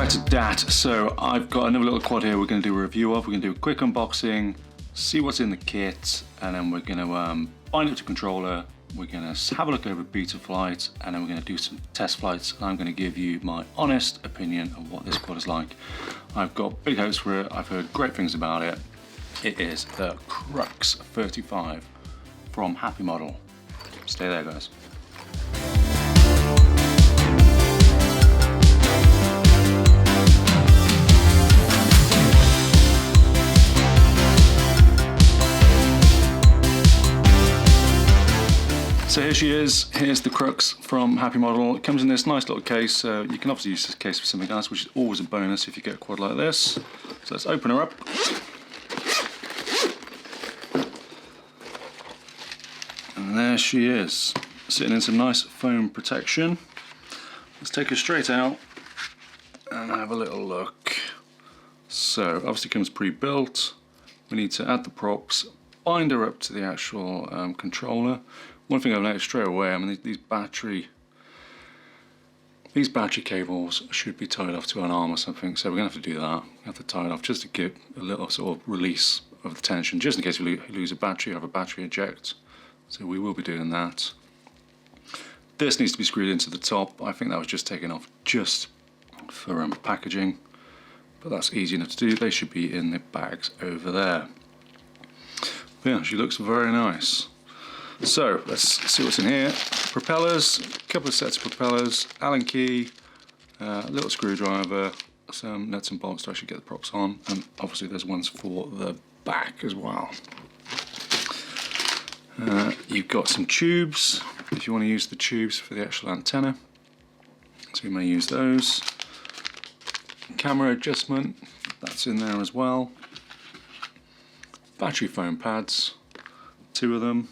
back to DAT. So I've got another little quad here we're going to do a review of. We're going to do a quick unboxing, see what's in the kit, and then we're going to bind it to controller. We're going to have a look over Betaflight, and then we're going to do some test flights, and I'm going to give you my honest opinion of what this quad is like. I've got big hopes for it. I've heard great things about it. It is the Crux35 from Happymodel. Stay there, guys. So here she is. Here's the Crux from Happymodel. It comes in this nice little case. You can obviously use this case for something else, which is always a bonus if you get a quad like this. So let's open her up. And there she is, sitting in some nice foam protection. Let's take her straight out and have a little look. So obviously comes pre-built. We need to add the props, bind her up to the actual controller. One thing I've noticed straight away, I mean, these battery cables should be tied off to an arm or something, so we're going to have to do that. We have to tie it off just to give a little sort of release of the tension, just in case we lose a battery or have a battery eject. So we will be doing that. This needs to be screwed into the top. I think that was just taken off just for packaging, but that's easy enough to do. They should be in the bags over there. But yeah, she looks very nice. So let's see what's in here. Propellers, a couple of sets of propellers, Allen key, a little screwdriver, some nuts and bolts to actually get the props on, and obviously there's ones for the back as well. You've got some tubes if you want to use the tubes for the actual antenna, so you may use those. Camera adjustment, that's in there as well. Battery foam pads, 2 of them.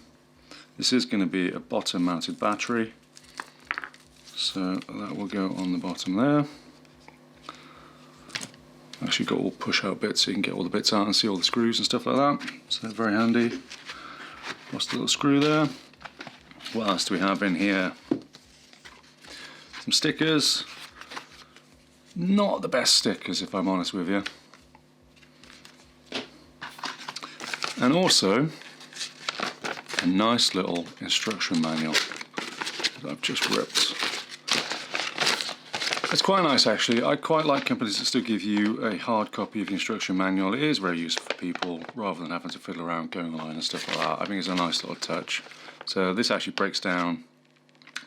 This is going to be a bottom mounted battery, so that will go on the bottom there. Actually got all push out bits so you can get all the bits out and see all the screws and stuff like that, so they're very handy. Lost a little screw there. What else do we have in here? Some stickers. Not the best stickers, if I'm honest with you. And also a nice little instruction manual that I've just ripped. It's quite nice actually. I quite like companies that still give you a hard copy of the instruction manual. It is very useful for people rather than having to fiddle around going online and stuff like that. I think it's a nice little touch. So this actually breaks down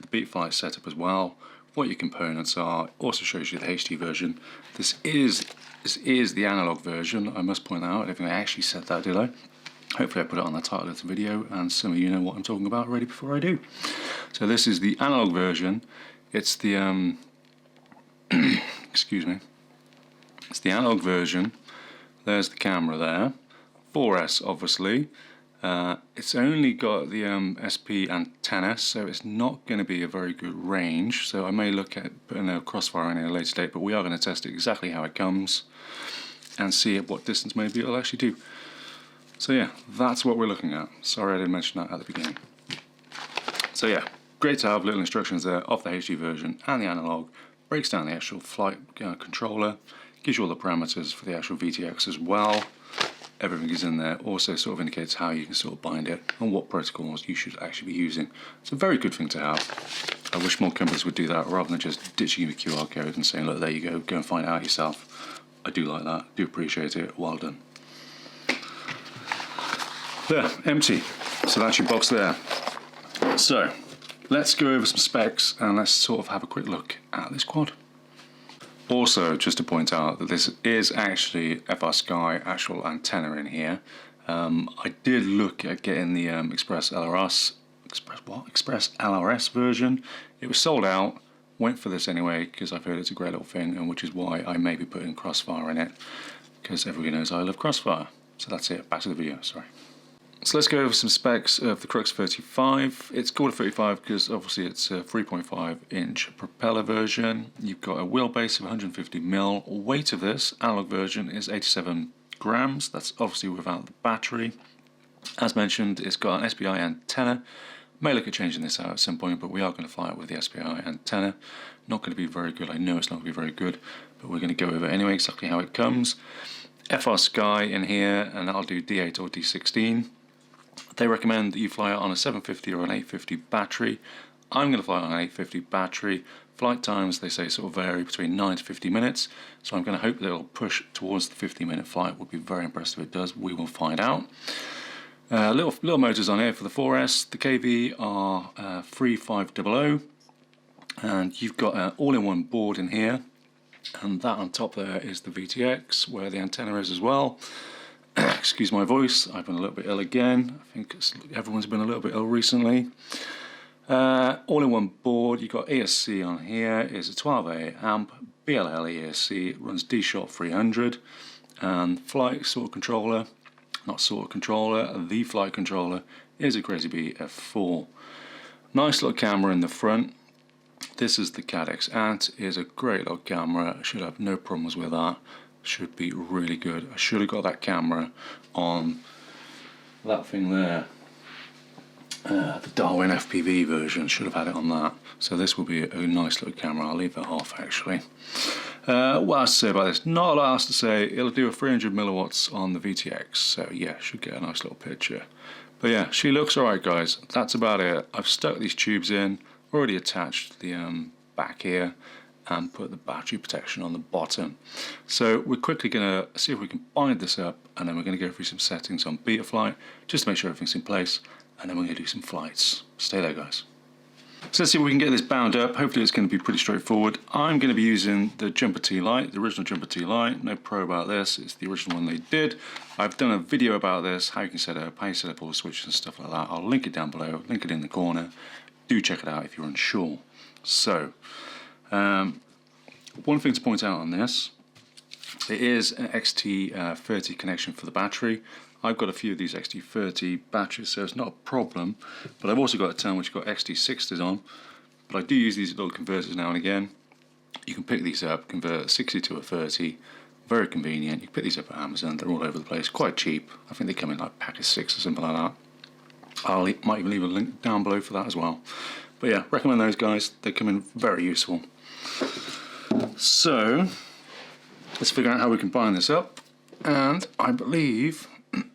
the Betaflight setup as well, what your components are. Also shows you the HD version. This is the analog version, I must point out. I don't think I actually said that, did I? Hopefully I put it on the title of the video and some of you know what I'm talking about already before I do. So this is the analog version. It's the excuse me. It's the analog version. There's the camera there. 4S obviously. It's only got the SP antenna, so it's not going to be a very good range. So I may look at putting a crossfire in at a later date, but we are going to test it exactly how it comes and see at what distance maybe it'll actually do. So yeah, that's what we're looking at. Sorry I didn't mention that at the beginning. So yeah, great to have little instructions there of the HD version and the analog. Breaks down the actual flight controller, gives you all the parameters for the actual VTX as well. Everything is in there. Also sort of indicates how you can sort of bind it and what protocols you should actually be using. It's a very good thing to have. I wish more companies would do that rather than just ditching you a QR code and saying, look, there you go and find it out yourself. I do like that, do appreciate it, well done. There, empty. So that's your box there. So let's go over some specs and let's sort of have a quick look at this quad. Also, just to point out that this is actually FrSky actual antenna in here. I did look at getting the Express LRS version. It was sold out. Went for this anyway because I've heard it's a great little thing, and which is why I may be putting Crossfire in it, because everybody knows I love Crossfire. So that's it. Back to the video. Sorry. So let's go over some specs of the Crux35. It's called a 35 because obviously it's a 3.5 inch propeller version. You've got a wheelbase of 150mm. Weight of this analog version is 87 grams. That's obviously without the battery. As mentioned, it's got an SPI antenna May look at changing this out at some point, but we are going to fly it with the SPI antenna. Not going to be very good, I know it's not going to be very good, but we're going to go over it anyway, exactly how it comes. FR Sky in here, and I'll do D8 or D16. They recommend that you fly it on a 750 or an 850 battery. I'm going to fly it on an 850 battery. Flight times, they say, sort of vary between 9 to 50 minutes, so I'm going to hope that it'll push towards the 50-minute flight. We'll be very impressed if it does. We will find out. Little motors on here for the 4S. The KV are 3500, and you've got an all-in-one board in here, and that on top there is the VTX, where the antenna is as well. Excuse my voice, I've been a little bit ill again. I think everyone's been a little bit ill recently. All-in-one board. You've got ESC on here. It's a 12A amp BLL ESC. It runs D-Shot 300, and flight sort of controller. Not sort of controller, the flight controller is a Crazy Bee F4. Nice little camera in the front. This is the Caddx Ant. It is a great little camera. Should have no problems with that. Should be really good. I should have got that camera on that thing there. The Darwin FPV version, should have had it on that. So this will be a nice little camera. I'll leave that off actually. What else to say about this? Not a lot else to say. It'll do a 300 milliwatts on the VTX, so yeah, should get a nice little picture. But yeah, she looks alright, guys. That's about it. I've stuck these tubes in, already attached the back here, and put the battery protection on the bottom. So we're quickly going to see if we can bind this up, and then we're going to go through some settings on Betaflight, just to make sure everything's in place, and then we're going to do some flights. Stay there, guys. So let's see if we can get this bound up. Hopefully it's going to be pretty straightforward. I'm going to be using the Jumper T light, the original Jumper T light. No pro about this, it's the original one they did. I've done a video about this, how you can set up, how you set up all the switches and stuff like that. I'll link it down below, link it in the corner. Do check it out if you're unsure. So, one thing to point out on this, it is an XT30 connection for the battery. I've got a few of these XT30 batteries, so it's not a problem, but I've also got a ton which got XT60s on, but I do use these little converters now and again. You can pick these up, convert a 60 to a 30, very convenient. You can pick these up at Amazon, they're all over the place, quite cheap. I think they come in like a pack of 6 or something like that. Might even leave a link down below for that as well. But yeah, recommend those guys, they come in very useful. So, let's figure out how we can bind this up, and I believe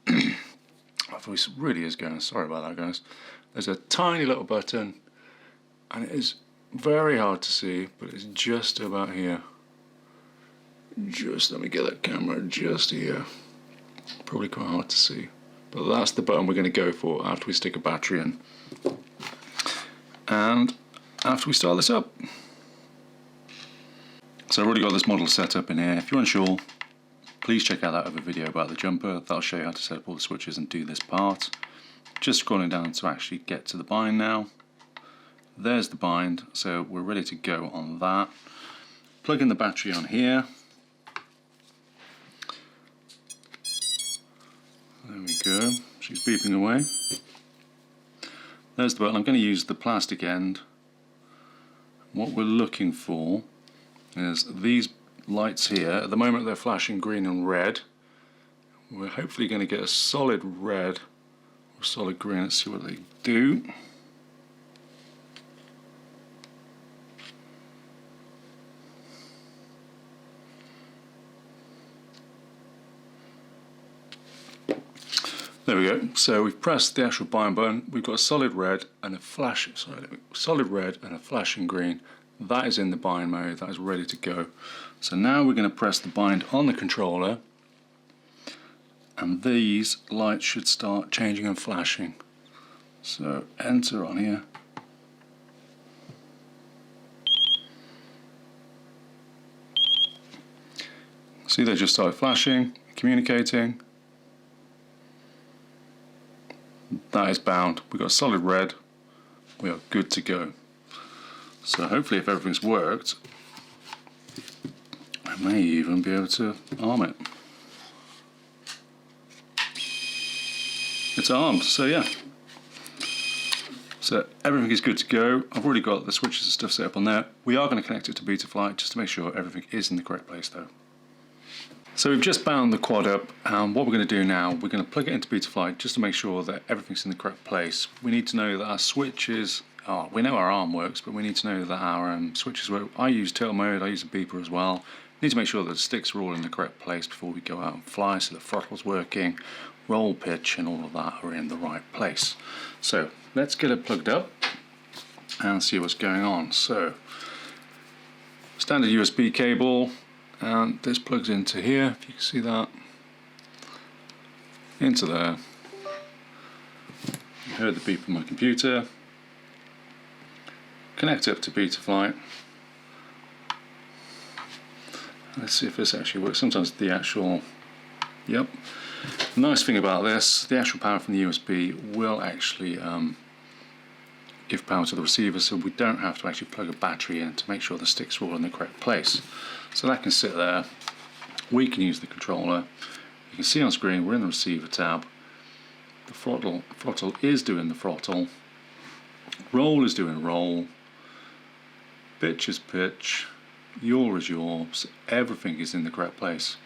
my voice really is going, sorry about that guys. There's a tiny little button, and it is very hard to see, but it's just about here. Just let me get that camera just here. Probably quite hard to see, but that's the button we're going to go for after we stick a battery in, and after we start this up. So I've already got this model set up in here. If you're unsure, please check out that other video about the jumper. That'll show you how to set up all the switches and do this part. Just scrolling down to actually get to the bind now. There's the bind, so we're ready to go on that. Plug in the battery on here. There we go, she's beeping away. There's the button. I'm going to use the plastic end. What we're looking for is these lights here. At the moment they're flashing green and red. We're hopefully going to get a solid red or solid green. Let's see what they do. There we go. So we've pressed the actual bind button. We've got a solid red and a flash. Solid red and a flashing green. That is in the bind mode. That is ready to go. So now we're going to press the bind on the controller, and these lights should start changing and flashing. So enter on here. See, they just started flashing, communicating. That is bound. We've got a solid red. We are good to go. So hopefully if everything's worked, I may even be able to arm it. It's armed, so yeah. So everything is good to go. I've already got the switches and stuff set up on there. We are going to connect it to Betaflight just to make sure everything is in the correct place though. So we've just bound the quad up, and what we're going to do now, we're going to plug it into Betaflight just to make sure that everything's in the correct place. We need to know that our switches, we know our arm works, but we need to know that our switches work. I use turtle mode, I use a beeper as well. We need to make sure that the sticks are all in the correct place before we go out and fly, so the throttle's working, roll, pitch and all of that are in the right place. So let's get it plugged up and see what's going on. So standard USB cable, and this plugs into here, if you can see that, into there. You heard the beep on my computer. Connect up to Betaflight. Let's see if this actually works. Sometimes the actual, yep. The nice thing about this, the actual power from the USB will actually give power to the receiver, so we don't have to actually plug a battery in to make sure the sticks are all in the correct place. So that can sit there. We can use the controller. You can see on screen we're in the receiver tab. The throttle is doing the throttle. Roll is doing roll. Pitch is pitch. Yaw is yaw. So everything is in the correct place.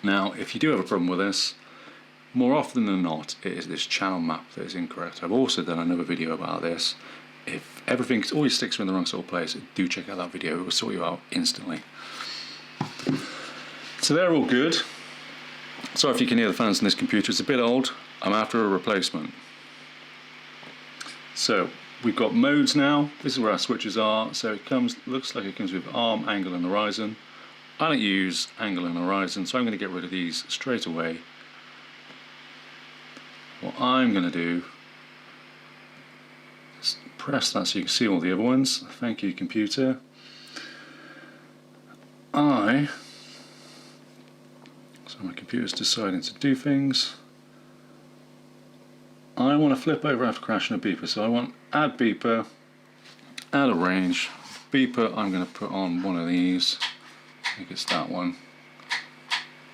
Now, if you do have a problem with this, more often than not, it is this channel map that is incorrect. I've also done another video about this. If all your sticks are in the wrong sort of place, do check out that video. It will sort you out instantly. So they're all good. Sorry if you can hear the fans in this computer. It's a bit old. I'm after a replacement. So we've got modes now. This is where our switches are. So it looks like it comes with arm, angle and horizon. I don't use angle and horizon, so I'm going to get rid of these straight away. What I'm going to do is press that so you can see all the other ones. Thank you, computer. So my computer's deciding to do things. I want to flip over after crashing a beeper, so I want add beeper, add a range. Beeper, I'm going to put on one of these. I think it's that one.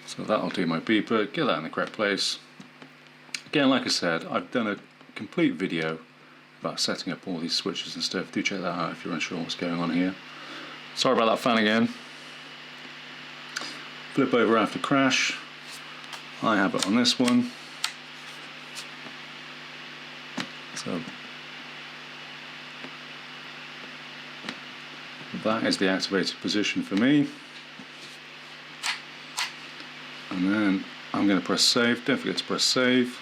So that'll do my beeper, get that in the correct place. Again, like I said, I've done a complete video about setting up all these switches and stuff. Do check that out if you're unsure what's going on here. Sorry about that fan again. Flip over after crash. I have it on this one. So that is the activated position for me. And then I'm going to press save. Don't forget to press save.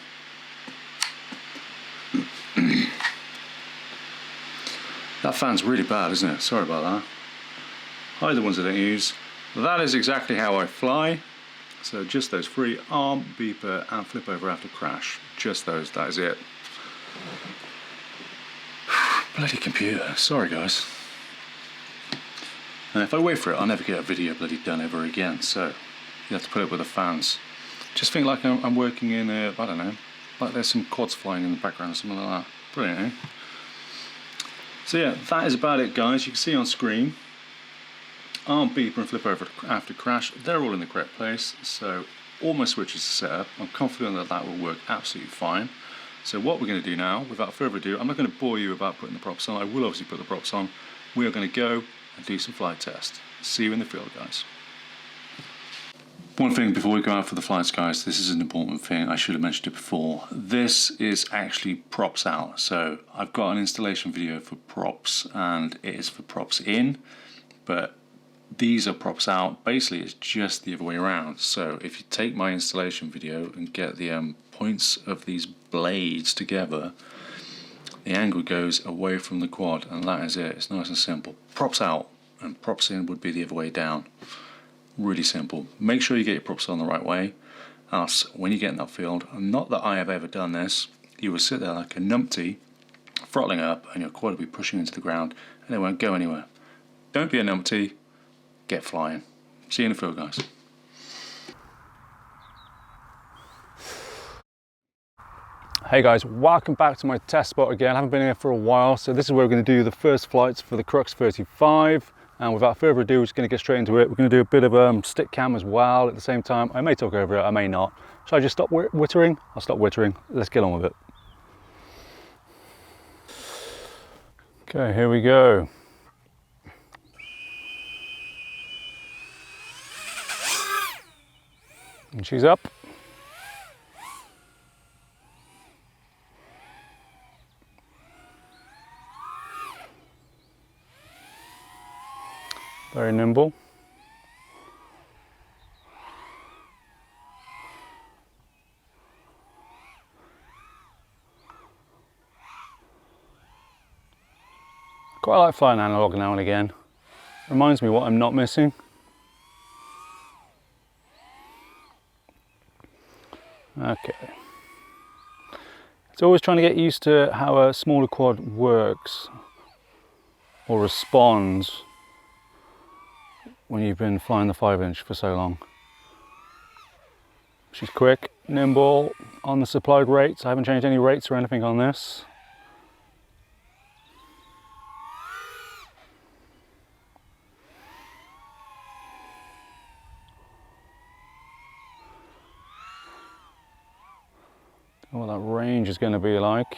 That fan's really bad, isn't it? Sorry about that. Hide the ones I don't use. That is exactly how I fly. So just those three: arm, beeper and flip over after crash. Just those, that is it. Bloody computer, sorry guys. And if I wait for it, I'll never get a video bloody done ever again, so you have to put up with the fans. Just think like I'm working in a, I don't know, like there's some quads flying in the background or something like that. Brilliant, eh? So yeah, that is about it guys. You can see on screen, arm, beeper and flip over after crash, they're all in the correct place, so all my switches are set up. I'm confident that that will work absolutely fine. So what we're going to do now, without further ado, I'm not going to bore you about putting the props on. I will obviously put the props on. We are going to go and do some flight tests. See you in the field guys. One thing before we go out for the flights guys, this is an important thing, I should have mentioned it before. This is actually props out, so I've got an installation video for props and it is for props in, but these are props out. Basically it's just the other way around. So if you take my installation video and get the points of these blades together, the angle goes away from the quad and that is it. It's nice and simple. Props out and props in would be the other way down. Really simple. Make sure you get your props on the right way, else when you get in that field, and not that I have ever done this, you will sit there like a numpty throttling up and your quad will be pushing into the ground and it won't go anywhere. Don't be a numpty, get flying. See you in the field guys. Hey guys, welcome back to my test spot again. I haven't been here for a while, so this is where we're going to do the first flights for the Crux35. And without further ado, we're just going to get straight into it. We're going to do a bit of stick cam as well at the same time. I may talk over it, I may not. Shall I just stop wittering? I'll stop wittering. Let's get on with it. Okay, here we go. And she's up. Very nimble. Quite like flying analog now and again. Reminds me what I'm not missing. Okay. It's always trying to get used to how a smaller quad works or responds when you've been flying the 5-inch for so long. She's quick, nimble, on the supplied rates. I haven't changed any rates or anything on this. What that range is going to be like.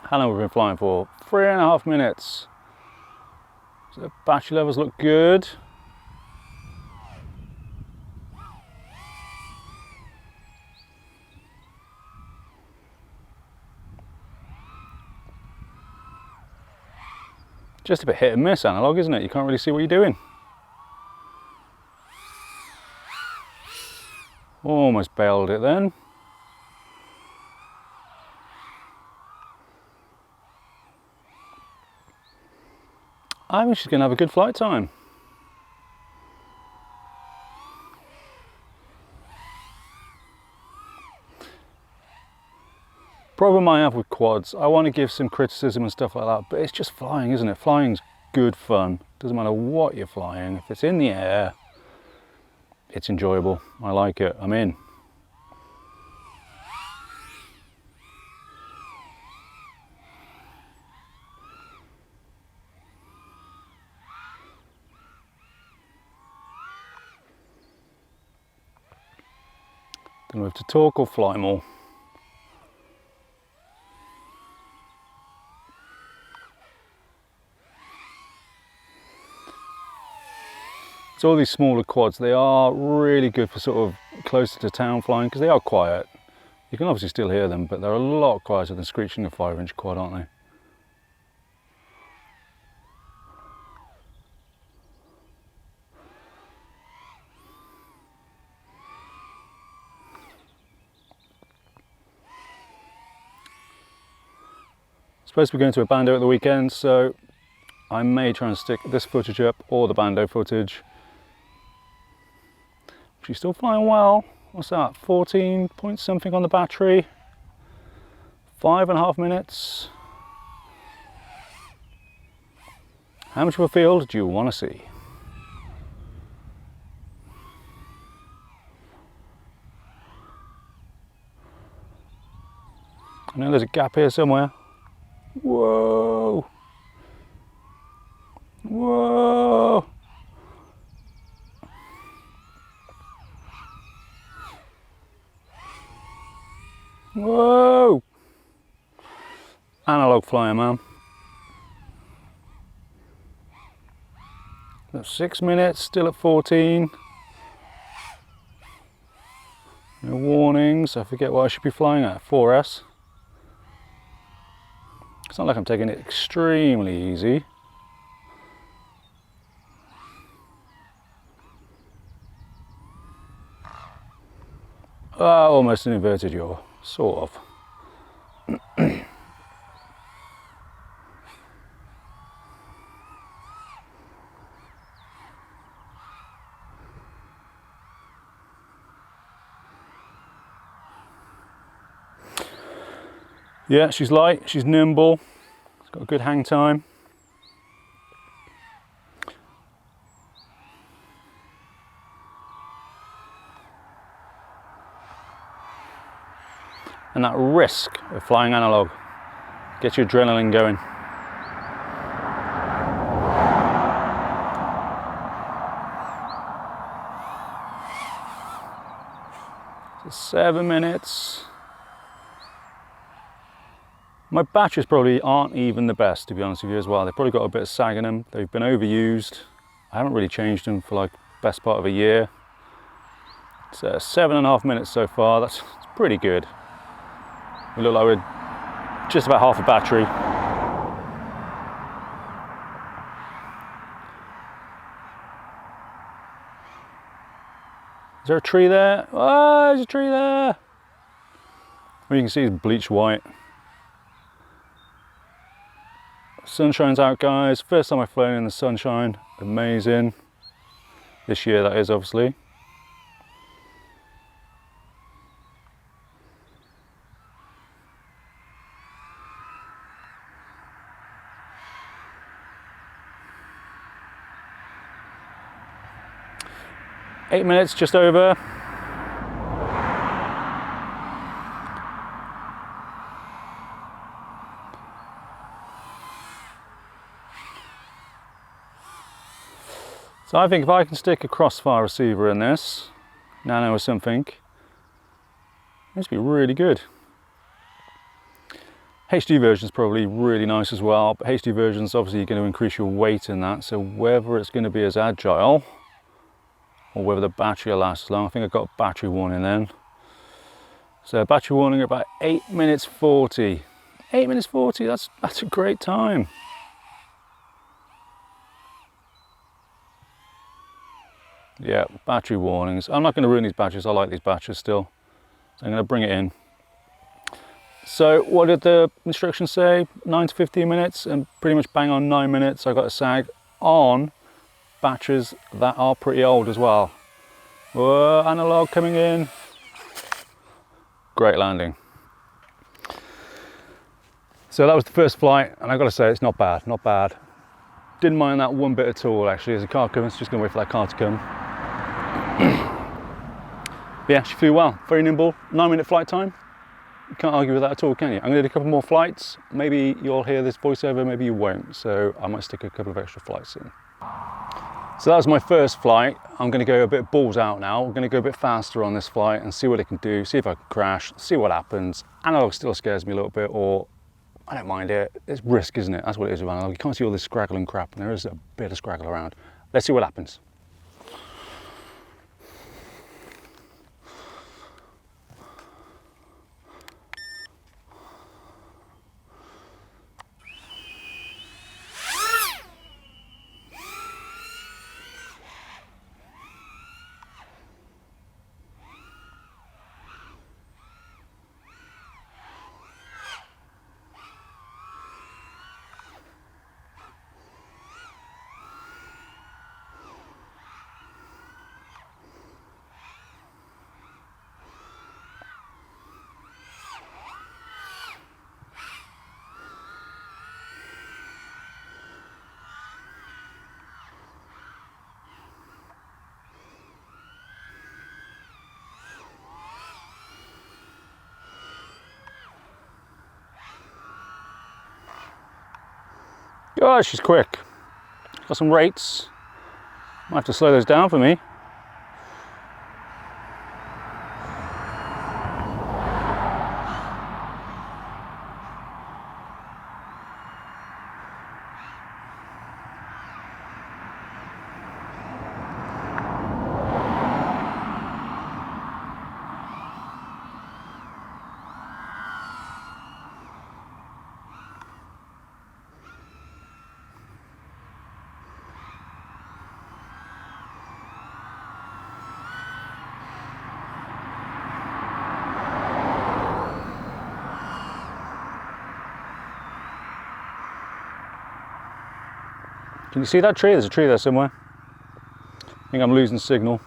How long have we been flying for? 3.5 minutes. So the battery levels look good. Just a bit hit and miss analog, isn't it? You can't really see what you're doing. Almost bailed it then. I think she's going to have a good flight time. Problem I have with quads, I want to give some criticism and stuff like that, but it's just flying, isn't it? Flying's good fun. Doesn't matter what you're flying. If it's in the air, it's enjoyable. I like it. I'm in. Don't know if to talk or fly more. So all these smaller quads, they are really good for sort of closer to town flying because they are quiet. You can obviously still hear them, but they're a lot quieter than screeching a 5-inch quad, aren't they? Supposed to be going to a bando at the weekend, so I may try and stick this footage up or the bando footage. She's still flying well. What's that? 14 point something on the battery. 5.5 minutes. How much of a field do you want to see? I know there's a gap here somewhere. Whoa! Whoa! Whoa! Analog flyer, man. That's 6 minutes, still at 14. No warnings, I forget what I should be flying at, 4S. It's not like I'm taking it extremely easy. Almost an inverted yaw, sort of. Yeah, she's light, she's nimble, she's got a good hang time. that risk of flying analog. Get your adrenaline going. So 7 minutes. My batteries probably aren't even the best, to be honest with you, as well. They've probably got a bit of sag in them. They've been overused. I haven't really changed them for like best part of a year. It's 7.5 minutes so far. That's pretty good. We look like we're just about half a battery. Is there a tree there? Oh, there's a tree there. What you can see is bleached white. Sunshine's out, guys. First time I've flown in the sunshine. Amazing. This year, that is, obviously. Eight minutes, just over. So I think if I can stick a crossfire receiver in this, nano or something, this would be really good. HD version is probably really nice as well, but HD version is obviously going to increase your weight in that, so whether it's going to be as agile, or whether the battery will last as long. I think I've got a battery warning then. So battery warning at about 8 minutes 40. 8 minutes 40, that's a great time. Yeah, battery warnings. I'm not going to ruin these batteries, I like these batteries still. So I'm going to bring it in. So what did the instructions say? 9 to 15 minutes, and pretty much bang on 9 minutes. I got a sag on batteries that are pretty old as well. Whoa, analog coming in. Great landing. So that was the first flight, and I've got to say it's not bad, not bad. Didn't mind that one bit at all actually. As the car comes, just going to wait for that car to come. But yeah, she flew well, very nimble. 9 minute flight time. You can't argue with that at all, can you? I'm going to do a couple more flights. Maybe you'll hear this voiceover, maybe you won't. So I might stick a couple of extra flights in. So that was my first flight. I'm going to go a bit balls out now. We're going to go a bit faster on this flight and see what it can do, see if I can crash, see what happens. Analog still scares me a little bit, or I don't mind it. It's risk, isn't it? That's what it is with analog. You can't see all this scraggle and crap, and there is a bit of scraggle around. Let's see what happens. Oh, she's quick. Got some rates. Might have to slow those down for me. Can you see that tree? There's a tree there somewhere. I think I'm losing signal.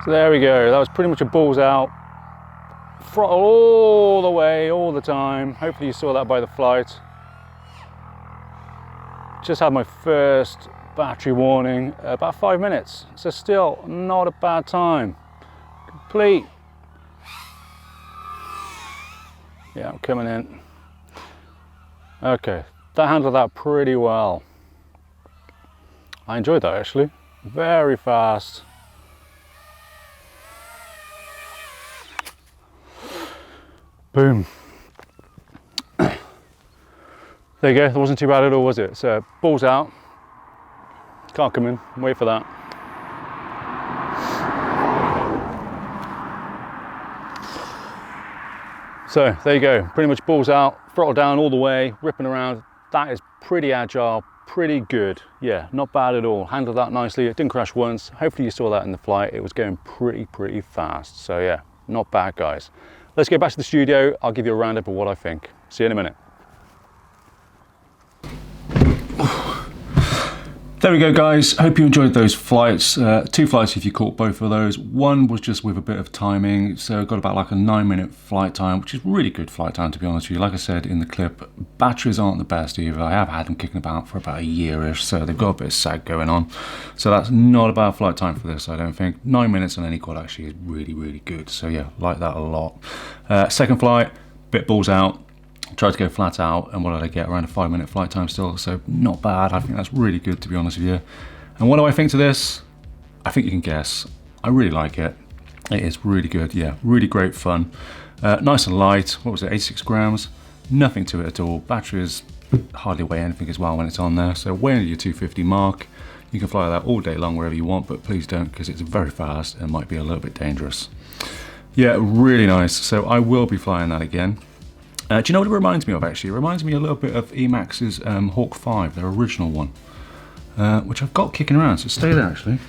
So there we go, that was pretty much a balls out. Throttle all the way, all the time. Hopefully you saw that by the flight. Just had my first battery warning, about 5 minutes. So still not a bad time. Complete. Yeah, I'm coming in. Okay, that handled that pretty well. I enjoyed that actually. Very fast. Boom. There you go, that wasn't too bad at all, was it? So, balls out. Can't come in, wait for that. So, there you go, pretty much balls out, throttle down all the way, ripping around. That is pretty agile, pretty good. Yeah, not bad at all. Handled that nicely, it didn't crash once. Hopefully you saw that in the flight. It was going pretty fast. So yeah, not bad guys. Let's get back to the studio. I'll give you a roundup of what I think. See you in a minute. There we go guys, hope you enjoyed those flights. 2 flights if you caught both of those. One was just with a bit of timing, so got about like a 9-minute flight time, which is really good flight time to be honest with you. Like I said in the clip, batteries aren't the best either. I have had them kicking about for about a year-ish, so they've got a bit of sag going on. So that's not a bad flight time for this, I don't think. 9 minutes on any quad actually is really good, so yeah, like that a lot. Second flight, bit balls out. Tried to go flat out, and what did I get? Around a 5-minute flight time still, so not bad. I think that's really good to be honest with you. And what do I think to this? I think you can guess. I really like it. It is really good, yeah, really great fun. Nice and light, what was it, 86 grams? Nothing to it at all. Batteries hardly weigh anything as well when it's on there, so way under your 250 mark. You can fly that all day long wherever you want, but please don't, because it's very fast and might be a little bit dangerous. Yeah, really nice, so I will be flying that again. Do you know what it reminds me of actually? It reminds me a little bit of Emax's Hawk 5, their original one, which I've got kicking around, so stay there actually.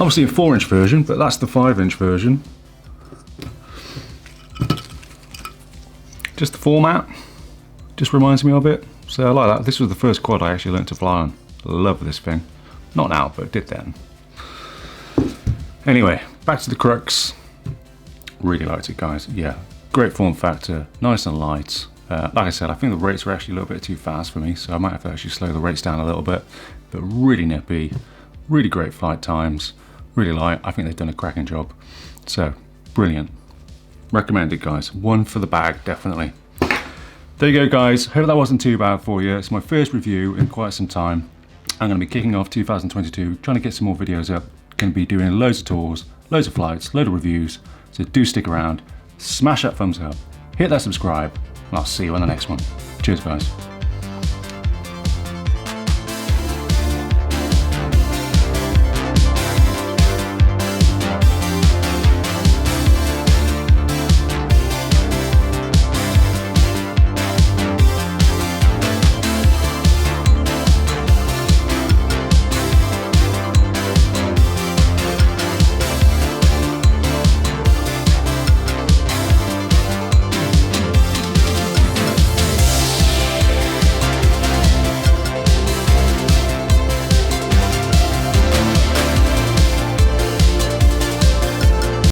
Obviously a 4-inch version, but that's the 5-inch version. Just the format, just reminds me of it, so I like that. This was the first quad I actually learned to fly on. Love this thing. Not now, but did then. Anyway, back to the Crux. Really liked it guys, yeah, great form factor, nice and light. Like I said, I think the rates were actually a little bit too fast for me, so I might have to actually slow the rates down a little bit, but really nippy, really great flight times, really light. I think they've done a cracking job, so brilliant. Recommend it guys, one for the bag definitely. There you go guys, hope that wasn't too bad for you. It's my first review in quite some time. I'm going to be kicking off 2022, trying to get some more videos up, going to be doing loads of tours, loads of flights, loads of reviews. So do stick around, smash that thumbs up, hit that subscribe, and I'll see you on the next one. Cheers guys.